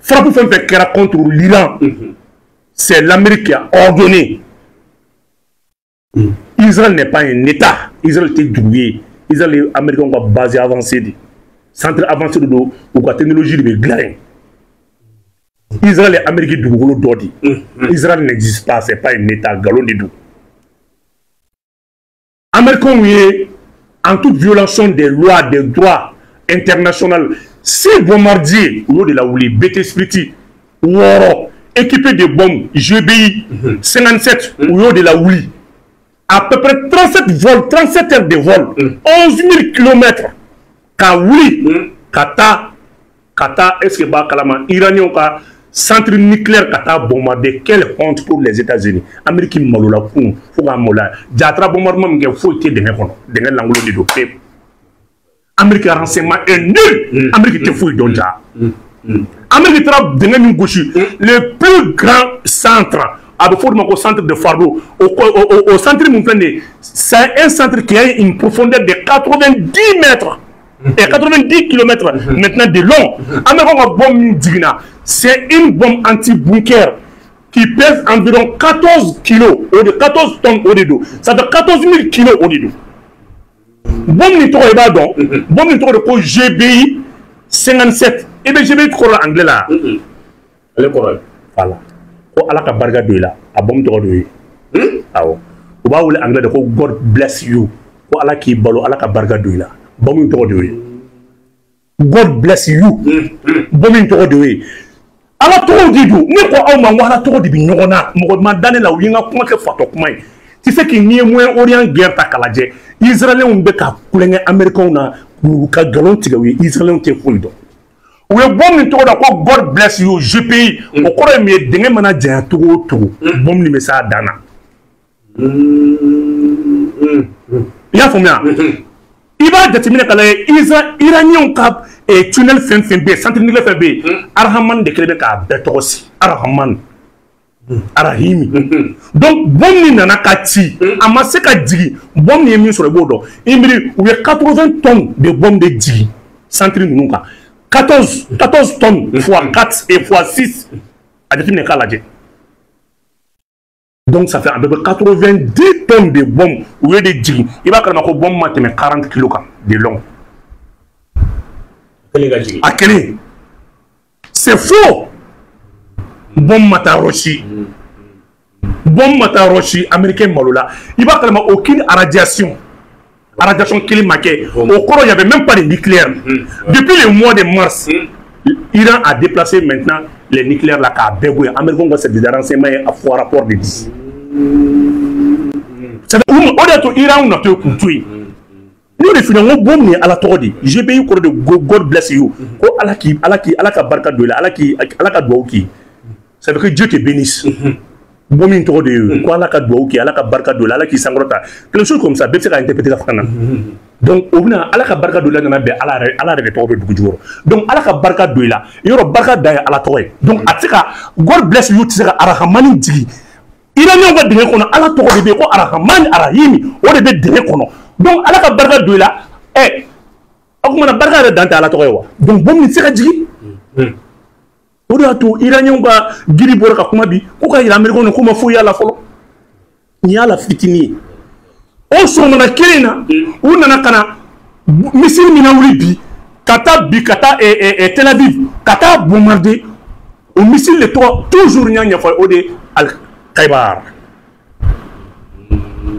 frappe fait kera contre l'Iran. C'est l'Amérique qui a ordonné. Israël n'est pas un État. Israël était doué. Israël est américain qui a basé avancé. Centre avancé de l'eau ou la technologie de glarin. Israël est américain du boulot d'ordi. Israël n'existe pas, c'est pas un État galon de doux. Américains, oui, en toute violation des lois, des droits internationaux, si bombardier, ou de la ouli, BT Spliti, Woro, équipé de bombes, GBI, 57, ou de la ouli, à peu près 37 vols, 37 heures de vol, 11 000 km, ka ouli, kata, est-ce que ba kalama, iranien ka, centre nucléaire kata bombardé, quelle honte pour les États-Unis. Amérique malola kou, fouga mola. Diatra bombardement m'ge fouille de l'anglo de dopé. Amérique renseignement est nul. Amérique te fouille d'onja. Amérique trappe de gauche. Le plus grand centre, à au centre de Fardo, au centre Mouflende, c'est un centre qui a une profondeur de 90 mètres. Et 90 km maintenant de long. C'est une bombe anti-bunker qui pèse environ 14 kilos, 14 tonnes au dedans. Ça fait 14 000 kilos au dedans. Bombe ni toro eba don, bombe ni toro de ko GBI 57. Et bien GBI toro anglais là. Le corol. Voilà. Ko ala ka barga de là, a bombe toro de. Awo. Ko ba wole anglais de ko God bless you. Ko ala ki balo ala ka barga de là. Bombe toro de. God bless you. Bombe toro de. Ala toro di do. Ne ko aw ma wala toro di bi nyogona. Mo ma dane la winga ko ke fato kuma. Tu sais que ni moins orient guerre ta kalaje. Israéliens ont beka kulenga américains na ka galon tigawi Israéliens te fuido. We bom ni to da ko God bless you GPI o ko me denge mana jaya to bom ni mesa dana. Ya fomia. Iba determiner kala Iraniens ka et tunnel FMB centre nucléaire FMB Arhaman de Québec ka betosi Arhaman Arahimi. Donc, bon ni nana kati, amase ka digi, bon ni emi sur le bodo. Imri, où il y a 80 tonnes de bombes de digi. Centre Nunuka. 14 tonnes fois 4 et fois 6. Adjectif n'est qu'à la. Donc, ça fait à peu près 90 tonnes de bombes où il y a des digi. Il va quand même bombe matin 40 kg de long. À quel? C'est faux! Bombe Mataroshi. Bombe Mataroshi, américain Malola. Il va carrément aucune radiation. Radiation climatique. Au cours, il n'y avait même pas de nucléaire. Depuis le mois de mars, l'Iran a déplacé maintenant les nucléaires là à Bégoué. Américain va se dire renseignements à fort rapport de 10. C'est au Iran, on a tout tué. Nous, les finalement, bombe à la tordie. J'ai payé au cours de God bless you. Alaki barka de la, alaki douki. Ça veut dire que Dieu te bénisse. Bon, il trop de quoi la cadre qui a la barca de la qui s'engrota. Quelque chose comme ça, Bepsé a interprété la France. Donc, au bout à la barca de la à la rétorbe du jour. Donc, à la barca de la, il y aura barca d'ailleurs à la torre. Donc, à Tika, God bless you, tu seras Arahamani Digi. Il a mis un peu de qu'on a à la torre de Beko, Arahamani, Arahimi, ou de Bédékono. Donc, à la barca de la, eh, on a barca de Dante à la torre. Donc, bon, il sera Digi. O de y'a to Iranien ka giri bɔra ka kuma bi ko ka yira Américain ko ma foyi y'a la fɔlɔ ni y'a la fitini o sɔgɔmada kelen na u nana ka na missile min na wuli bi ka taa bi ka taa Tel Aviv ka taa bombarder o missile de tɔgɔ toujours n y'a ɲɛfɔ o de Al-Kaibar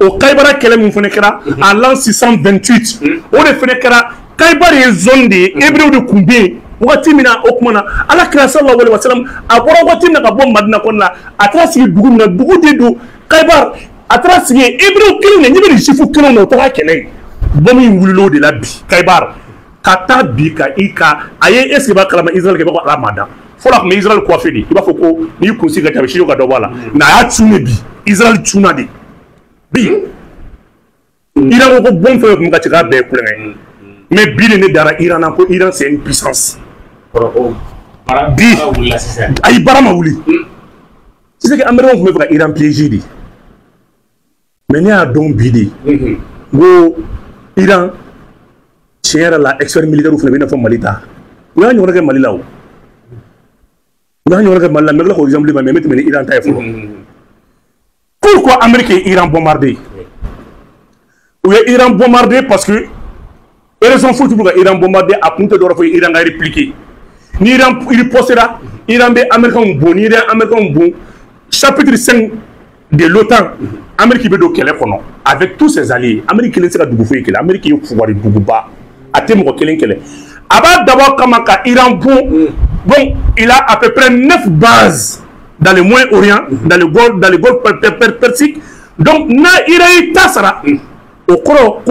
o Kaibara kɛlɛ min fana kɛra en l'an 628 o de fana kɛra Kaibar ye zone de ye Hébreu de kun bɛ yen wagati mina o kuma na ala kira sallallahu alaihi wasallam a bɔra wagati mina ka bɔ Madina kɔnɔ la a taara sigi dugu min na dugu de don Kaibar a taara sigi Hébreu kelen de ɲɛ bɛ jufu kelen na o taara kɛlɛ bɔn min wulila o de la bi Kaibar ka taa bi ka i ka a ye est ce que b'a kalama Israël kɛ b'a ko ala ma da fɔlɔ tun bɛ Israël coiffé de i b'a fɔ ko n'i y'i kunsi ka taa sini ka dɔ bɔ a la nka a y'a cunne bi Israël cunna de bi Iran ko bɔn fɛn kun ka ci k'a bɛɛ ye kulonkɛ mais bi de ne dara Iran na ko Iran c'est une puissance. Bi ayi bara ma wuli tu sais que Américain tun bɛ fɛ ka Iran piéger de mais ne y'a dɔn bi de n ko Iran tiɲɛ yɛrɛ la expert militaire fana bɛ i n'a fɔ Mali ta u y'a ɲɔgɔn kɛ Mali la o Pourquoi l'Amérique et l'Iran bombardé? Oui, l'Iran bombardé parce que et raison faut pour l'Iran bombardé à compte de l'Iran a répliqué. L'Iran il postera, l'Iran est américain bon, l'Iran américain bon. Chapitre 5 de l'OTAN, l'Amérique veut donc avec tous ses alliés. L'Amérique est l'Amérique est pouvoir de Bougouba. À témoin qu'elle est. Avant d'abord Kamaka, Iran bon, il a à peu près 9 bases dans le Moyen-Orient, dans le Golfe Persique. Donc, Iran est tassara. Au cours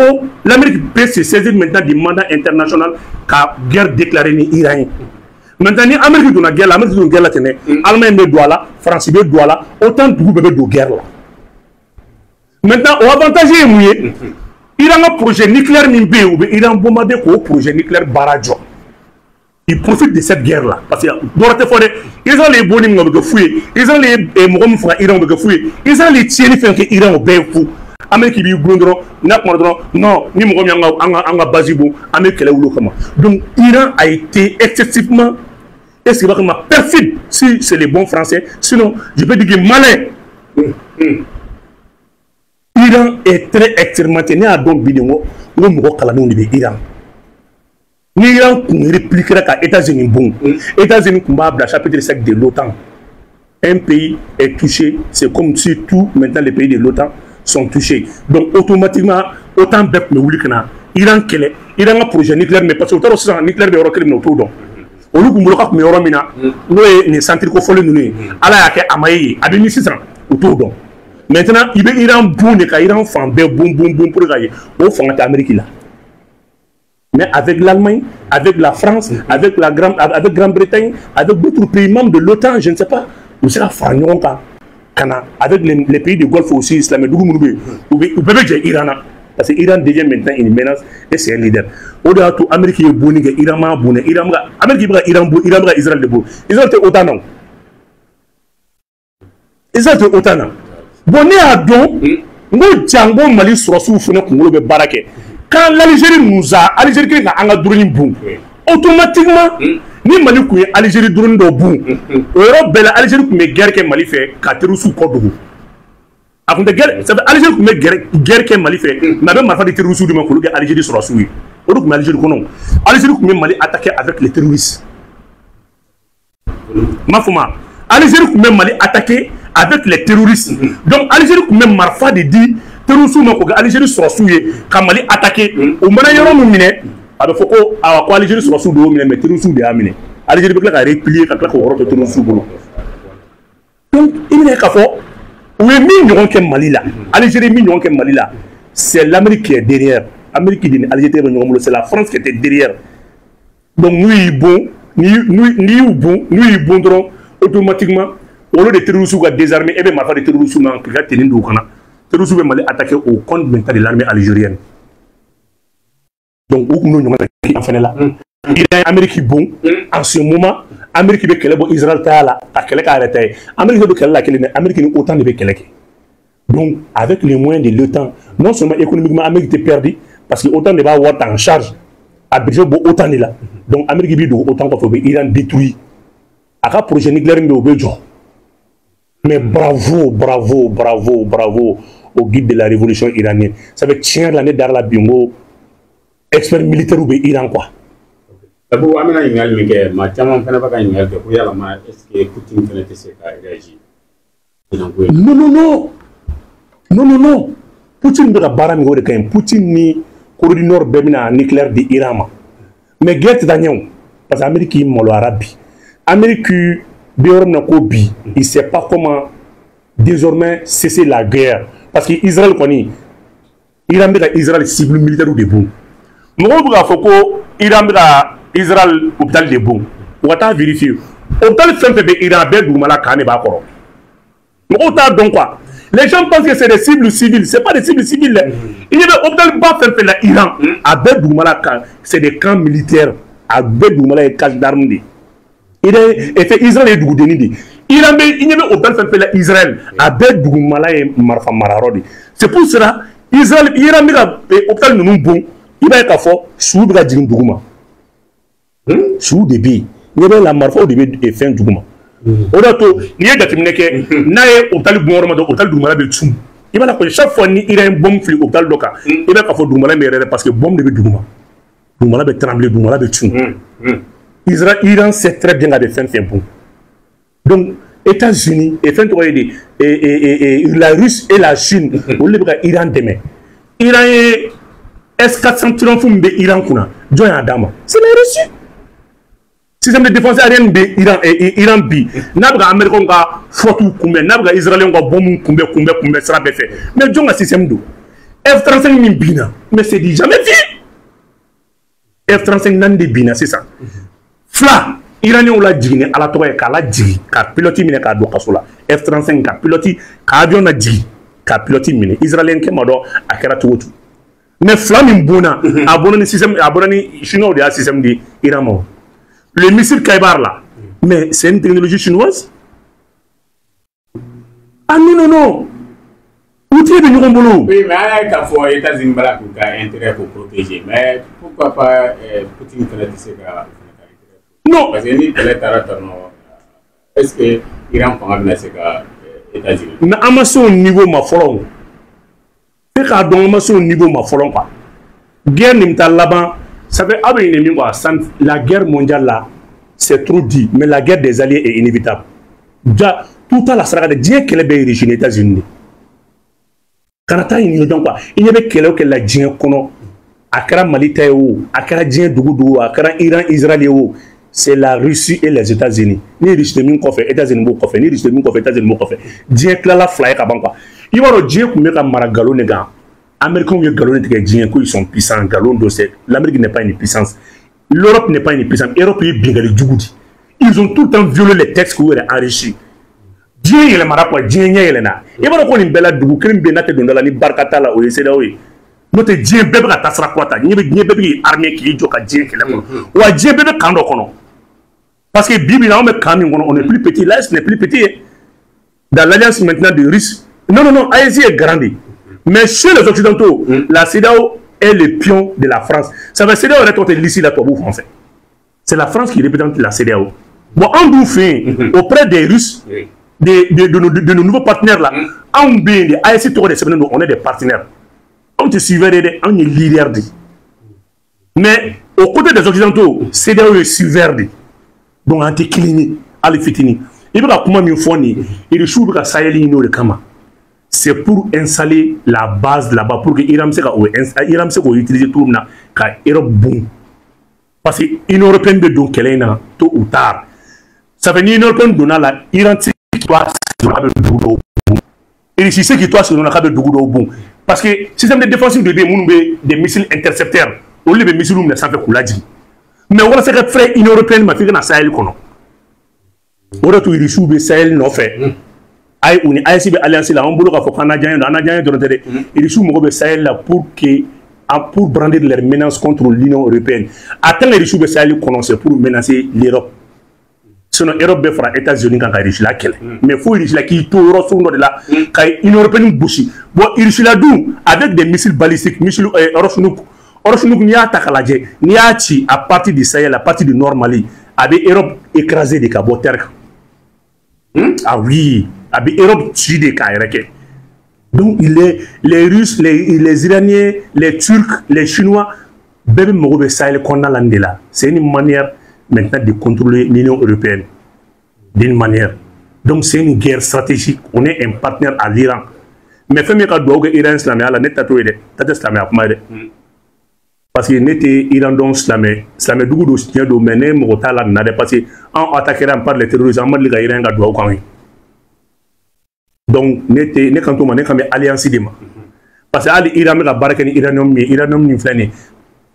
l'Amérique peut se saisir maintenant du mandat international car guerre déclarée en Iran. Maintenant, l'Amérique de la guerre, l'Amérique de la guerre, l'Allemagne de la France de la autant de groupes de guerre. Maintenant, au avantage est mouillé. Iran a un projet nucléaire Nimbe ou Iran bombardé au projet nucléaire Baradjo. Ils profitent de cette guerre-là. Parce que ils ont les bonhommes de fouiller, ils ont les mouvements frères Iran de fouiller, ils ont les tiens que Iran au bien fou. Amérique bi blondron, non, ni mouvements en basibo, Amérique là où comment. Donc Iran a été excessivement, est-ce que perfide si c'est les bons Français, sinon je peux dire malin. Iran est très expérimenté. Né à donc bidongo, le mot kalanou de Iran. L'Iran répliquera qu'à États-Unis bon. États-Unis combat le chapitre 5 de l'OTAN. Un pays est touché, c'est comme si tout maintenant les pays de l'OTAN sont touchés. Donc automatiquement, autant bête me voulait que Iran quel Iran a projet nucléaire mais parce que autant aussi nucléaire de Europe nous tout donc. Au lieu de me dire Mina, nous les centres qu'on fait nous, Allah a fait Amaï, à 2600 autour donc. Maintenant, il y a Iran bon et Iran fan bon pour gagner. Au fond de l'Amérique là. Mais avec l'Allemagne, avec la France, avec Grande-Bretagne, avec d'autres pays membres de l'OTAN, je ne sais pas, nous serons fagnons avec les pays du Golfe aussi, islamique, ou peut-être l'Iran. Parce que l'Iran devient maintenant une menace et c'est un leader. Au-delà de tout, l'Amérique est bonne, l'Iran est bonne, l'Amérique est Iran, Israël est bon. Israël est autant non. Israël est autant non. Bonné à don, nous Django Mali sur sous fenêtre qu'on le baraque. Quand l'Algérie nous a, Algérie qui a un drone boum, automatiquement, ni Mali qui est Algérie drone de boum. Europe belle Algérie qui met guerre que Mali fait, Katerou sous Kodou. Avant de guerre, ça veut Algérie qui met guerre que Mali fait, n'a même pas de terroristes sous de mon collègue Algérie sur la souille. Europe mais Algérie qu'on Algérie qui met Mali attaqué avec les terroristes. Mafouma, Algérie qui met Mali attaqué avec les terroristes. Donc, Algérie, même Marfa de dit, terroristes, Algérie sera souillée, quand Mali attaqué, au moment où on mine, avec Foko, à quoi Algérie sera souillée, mais terroristes de Amine. Algérie peut replier quand on rentre terroristes. Donc, il n'y a qu'à faire, où est mignon que Mali là, Algérie mignon que Mali là, c'est l'Amérique qui est derrière. L'Amérique qui est Algérie, c'est la France qui était derrière. Donc, nous, bon, nous, bon, automatiquement. Au lieu de terroristes qui ont désarmé, et bien, ma femme de terroristes qui ont tenu au Ghana. Terroristes qui ont attaqué au compte de l'armée algérienne. Donc, où nous avons fait là. Il y a l'Amérique bon, en ce moment, l'Amérique veut qu'elle ait Israël là, qu'elle ait arrêté. L'Amérique veut qu'elle ait l'Amérique n'a autant de qu'elle ait. Donc, avec les moyens de l'OTAN, non seulement économiquement, l'Amérique est perdue, parce que l'OTAN ne va avoir en charge à budget autant là. Donc, l'Amérique veut autant qu'on fait l'Iran détruit. À un projet nucléaire, il y a mais bravo au guide de la révolution iranienne. Ça veut tirer l'année dans la bingo expert militaire ou Iran quoi. D'abord, Amina Ingal Miguel, ma chama fana baka Ingal que Kouya Lama, est-ce que Poutine fana te seka réagir? Non. Poutine baka bara mi quand Poutine ni Corée du Nord bemina nucléaire de Iran. Mais guerre d'Agnon, parce que l'Amérique est molo arabi. Amérique il ne sait pas comment désormais cesser la guerre. Parce qu'Israël connaît. Iran est Israël cible militaire ou de bon. Nous avons Iran est Israël hôpital de bon. On va vérifier. Hôpital fait Iran est Doumala Kane Bakoro. Nous avons donc quoi? Les gens pensent que c'est des cibles civiles. Ce n'est pas des cibles civiles. Il y a des hôpitaux fait l'Iran. À Doumala Kane, c'est des camps militaires. À Doumala et cache d'armes. Il est fait Israël et Dougoudenidi. Il y a autant fait Israël avec Dougumala et Marfa Mararodi. C'est pour cela Israël, Iran est autant de nous bon. Il va être fort sous la Douguma. Sous débit. Il y a la Marfa au début et fin Douguma. o da to ni ye jateminɛ kɛ n'a ye hôpital bon yɔrɔ ma dɔrɔn hôpital dugumala bɛ cun i b'a la ko chaque fois ni Iran ye bombe fili hôpital dɔ kan i b'a k'a fɔ dugumala bɛ yɛrɛ parce que bombe de bɛ duguma dugumala bɛ trembler dugumala bɛ cun Iran sait très bien a bɛ fɛn fɛn bon donc États-Unis et fɛn tɔgɔ ye de la Russie et la Chine olu de bɛ ka Iran dɛmɛ Iran ye S-400 triomphe min bɛ Iran kunna jɔn y'a d'a ma c'est la Russie système de défense aérienne de Iran bi n'a bɛ ka Américains ka flotte kunbɛn n'a bɛ ka Israéliens ka bombe kunbɛn sira bɛɛ fɛ mais jɔn ka système don F-35 min binna mais c'est du jamais vu F-35 naani de binna sisan fila Iraniens la jigin ala tɔgɔ ye k'a la jigin ka pilote minɛ k'a don kaso la F-35 ka pilote ka avion na jigin ka pilote minɛ Israélien kɛ ma dɔn a kɛra cogo cogo mais fila min bonna a bonna ni système a bonna ni chinois de y'a système de Iran ma le missile Kaibar là mais c'est une technologie chinoise ah non outil de ɲɔgɔn bolo oui mais à k'a fɔ États-Unis bala k'u ka intérêt pour protéger mais pourquoi pas Poutine fana tɛ se ka non parce que ni kɛlɛ taara tan nɔ est-ce que Iran fanga bɛna se ka États-Unis mais an ma se o niveau ma fɔlɔ e k'a dɔn an ma se o niveau ma fɔlɔ quoi guerre nin bɛ taa laban ça fait aw bɛ ɲinɛ min kɔ la guerre mondiale là c'est trop dit mais la guerre des alliés est inévitable ja tout à la saraka de diɲɛ kɛlɛ bɛ origine États-Unis de kana taa ɲinɛ dɔn quoi i ɲɛ bɛ kɛlɛ o kɛlɛ la diɲɛ kɔnɔ a kɛra Mali ta ye o a kɛra diɲɛ dugu a kɛra Iran Israël ye o c'est la Russie et les États-Unis ni Russie min kɔfɛ États-Unis b'o kɔfɛ ni Russie min kɔfɛ États-Unis b'o kɔfɛ diɲɛ tilala fila ye ka ban quoi i b'a dɔn diɲɛ tun bɛ ka mara galon de kan Américains ye galon de tigɛ diɲɛ ko ils sont puissants galon do c'est l'Amérique n'est pas une puissance l'Europe n'est pas une puissance Europe ye bingali jugu di ils ont tout le temps violé les textes k'u yɛrɛ enrichi diɲɛ yɛlɛmara quoi diɲɛ ɲɛ yɛlɛna i b'a dɔn ko nin bɛɛ la dugu kelen bɛ n'a tɛ don da la ni barika t'a la o ye CEDEAO ye n'o tɛ diɲɛ bɛɛ bɛ ka taa sira kura ta diɲɛ bɛɛ bɛ k'i armée k'i jɔ ka diɲɛ kɛlɛ kɔnɔ wa diɲɛ bɛɛ bɛ kan dɔ kɔnɔ parce que bibi là on met quand même on est plus petit là ce n'est plus petit dans l'alliance maintenant de Russes non AES est grande mais chez les occidentaux la CEDEAO est le pion de la France ça va CEDEAO est l'ici la toi français c'est la France qui représente la CEDEAO bon en d'où fait auprès des Russes de nos nouveaux partenaires là en bien des AES on est des partenaires on te suivait on est leader mais aux côtés des occidentaux CEDEAO est suiveur donc an tɛ kelen ye hali fitini i bɛ ka kuma min fɔ nin ye Russie bɛ ka Sahel ɲini o de kama c'est pour installer la base là-bas pour que Iran bɛ se k'o utiliser cogo min na ka Europe bon parce que Union européenne bɛ don kɛlɛ in na tôt ou tard ça fait ni Union européenne donna la Iran tɛ se k'i to a sen k'a bɛ dugu dɔw bon Russie se k'i to a sen k'a bɛ dugu dɔw bon parce que système de défense de bɛ yen minnu bɛ des missiles intercepteurs olu de bɛ missiles minɛ sanfɛ k'u lajigin mais on sait que frère Union européenne ma fi kana Sahel kɔnɔ o de tun Russie bɛ Sahel nɔfɛ ayi u ni AES bɛ alliance la an bolo k'a fɔ k'an na diya dɔrɔn tɛ dɛ Russie mago bɛ Sahel la pour brandir leur menace contre l'Union européenne attends les Russie bɛ Sahel kɔnɔ c'est pour menacer l'Europe sinon Europe bɛ fara États-Unis kan ka Russie la kɛlɛ mais fo Russie la k'i to yɔrɔ sugu dɔ de la ka Union européenne gosi bon Russie la dun avec des missiles balistiques missiles Orosnouk n'i y'a ta k'a lajɛ n'i y'a ci à partir du Sahel à partir du Nord Mali a bɛ Europe écraser de ka bɔ terre kan ah oui a bɛ Europe ci de k'a yɛrɛ kɛ donc les Russes les Iraniens les Turcs les Chinois bɛɛ bɛ mago bɛ Sahel kɔnɔna la nin de la c'est une manière maintenant de contrôler l'Union européenne d'une manière donc c'est une guerre stratégique on est un partenaire à l'Iran mais fɛn min ka dugawu kɛ Iran silamɛya la ne ta t'o ye dɛ ta tɛ silamɛya kuma ye dɛ parce que ne tɛ Iran dɔn silamɛ dugu don tiɲɛ don mais ne mɔgɔ t'a la nin na dɛ parce que an attaqué par les terroristes an ma deli ka Iran ka dugawu k'an ye donc ne kan t'o ma ne kan bɛ alliance de ma parce que hali Iran bɛ ka baara kɛ ni Iranium min ye Iranium min filɛ nin ye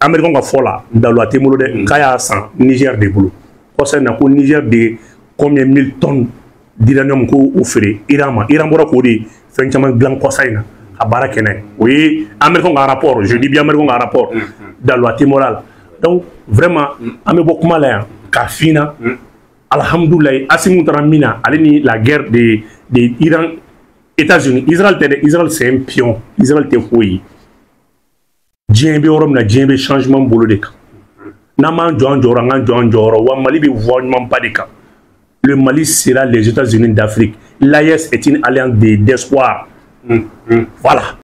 Américains ka fɔ la dalo a tɛ n bolo dɛ k'a y'a san Niger de bolo kɔsa in na ko Niger de combien 1000 tonnes d'Iranium ko o feere Iran ma Iran bɔra k'o de fɛn caman dilan kɔsa in na a baara kɛ n'a ye o ye Américains ka rapport je dis bien Américains ka rapport dans la Timoral donc vraiment an bɛ bɔ kuma la yan k'a fina alhamdoulilah Assimi taara min na ale ni la guerre de Iran États-Unis Israël tɛ dɛ Israël c'est un pion Israël tɛ foyi ye diɲɛ bɛ yɔrɔ min na diɲɛ bɛ changement bolo de kan n'an m'an jɔ an jɔyɔrɔ an k'an jɔ an jɔyɔrɔ wa Mali bɛ voie ɲumanba de kan le Mali sera les États-Unis d'Afrique. L'AES est une alliance d'espoir. Voilà.